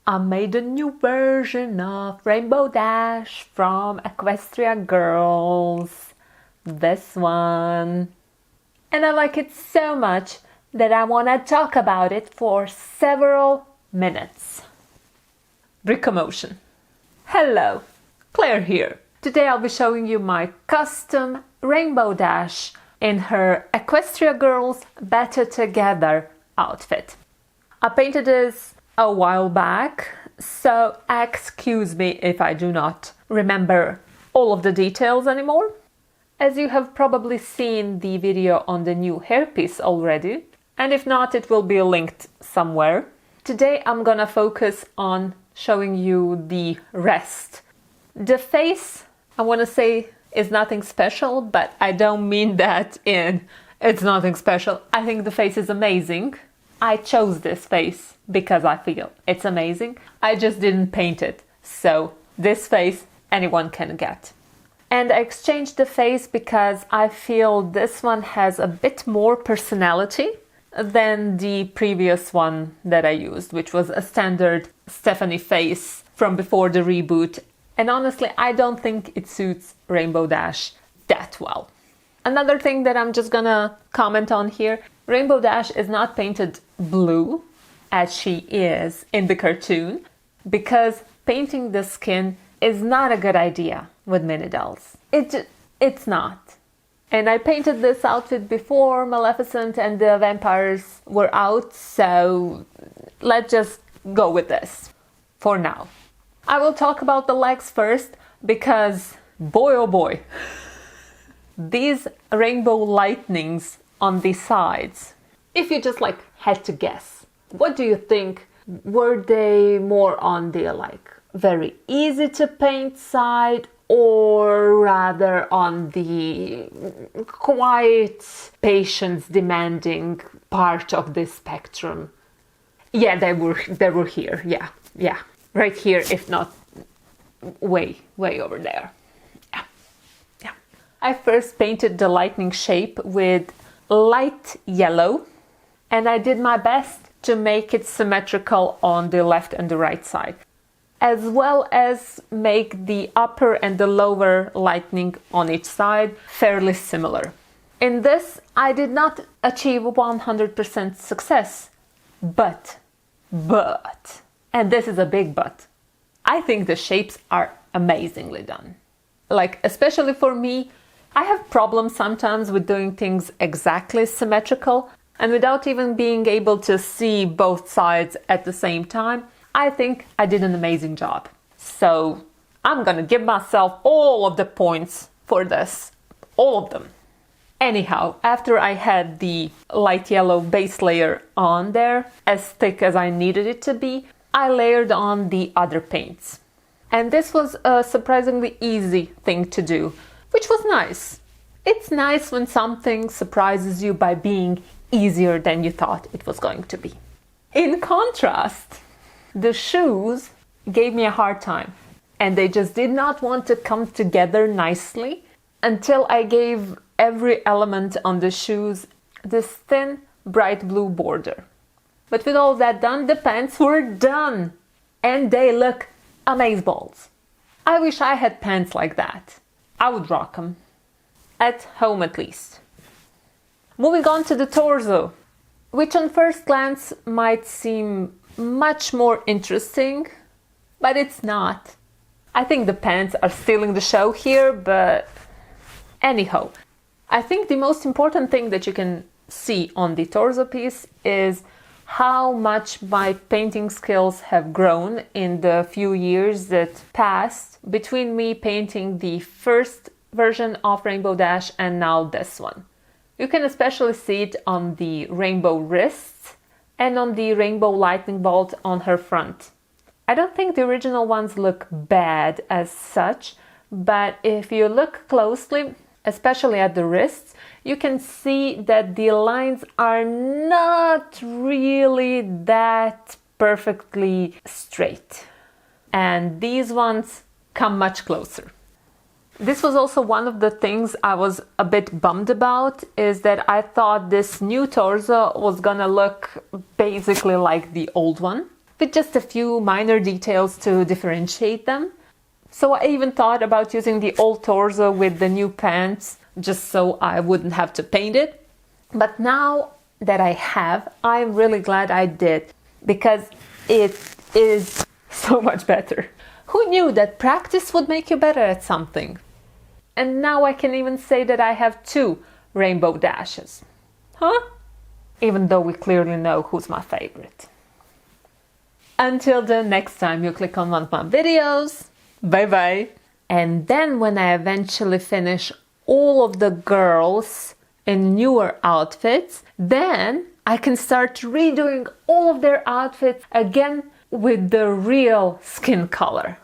I made a new version of Rainbow Dash from Equestria Girls. This one. And I like it so much that I want to talk about it for several minutes. BrickoMotion. Hello, Claire here. Today I'll be showing you my custom Rainbow Dash in her Equestria Girls Better Together outfit. I painted this a while back, so excuse me if I do not remember all of the details anymore. As you have probably seen the video on the new hairpiece already, and if not, it will be linked somewhere. Today I'm gonna focus on showing you the rest. The face, I wanna say, is nothing special, but I don't mean that in it's nothing special. I think the face is amazing. I chose this face because I feel it's amazing. I just didn't paint it, so this face anyone can get. And I exchanged the face because I feel this one has a bit more personality than the previous one that I used, which was a standard Stephanie face from before the reboot. And honestly, I don't think it suits Rainbow Dash that well. Another thing that I'm just gonna comment on here, Rainbow Dash is not painted blue as she is in the cartoon, because painting the skin is not a good idea with Minidolls. It's not. And I painted this outfit before Maleficent and the vampires were out, so let's just go with this for now. I will talk about the legs first because boy oh boy, these rainbow lightnings on the sides, if you just had to guess, what do you think? Were they more on the very easy to paint side, or rather on the quite patience demanding part of this spectrum? Yeah, they were here. Yeah, right here, if not way over there. Yeah. I first painted the lightning shape with light yellow, and I did my best to make it symmetrical on the left and the right side, as well as make the upper and the lower lightning on each side fairly similar. In this, I did not achieve 100% success, but, and this is a big but, I think the shapes are amazingly done. Especially for me, I have problems sometimes with doing things exactly symmetrical, and without even being able to see both sides at the same time. I think I did an amazing job. So I'm gonna give myself all of the points for this. All of them. Anyhow, after I had the light yellow base layer on there, as thick as I needed it to be, I layered on the other paints. And this was a surprisingly easy thing to do, which was nice. It's nice when something surprises you by being easier than you thought it was going to be. In contrast, the shoes gave me a hard time, and they just did not want to come together nicely until I gave every element on the shoes this thin, bright blue border. But with all that done, the pants were done, and they look amazeballs. I wish I had pants like that. I would rock them. At home at least. Moving on to the torso, which on first glance might seem much more interesting, but it's not. I think the pants are stealing the show here, but anyhow, I think the most important thing that you can see on the torso piece is how much my painting skills have grown in the few years that passed between me painting the first version of Rainbow Dash and now this one. You can especially see it on the rainbow wrists and on the rainbow lightning bolt on her front. I don't think the original ones look bad as such, but if you look closely, especially at the wrists, you can see that the lines are not really that perfectly straight. And these ones come much closer. This was also one of the things I was a bit bummed about, is that I thought this new torso was gonna look basically like the old one, with just a few minor details to differentiate them. So I even thought about using the old torso with the new pants, just so I wouldn't have to paint it. But now that I have, I'm really glad I did, because it is so much better. Who knew that practice would make you better at something? And now I can even say that I have 2 rainbow dashes. Huh? Even though we clearly know who's my favorite. Until the next time you click on one of my videos, bye bye! And then when I eventually finish all of the girls in newer outfits, then I can start redoing all of their outfits again with the real skin color.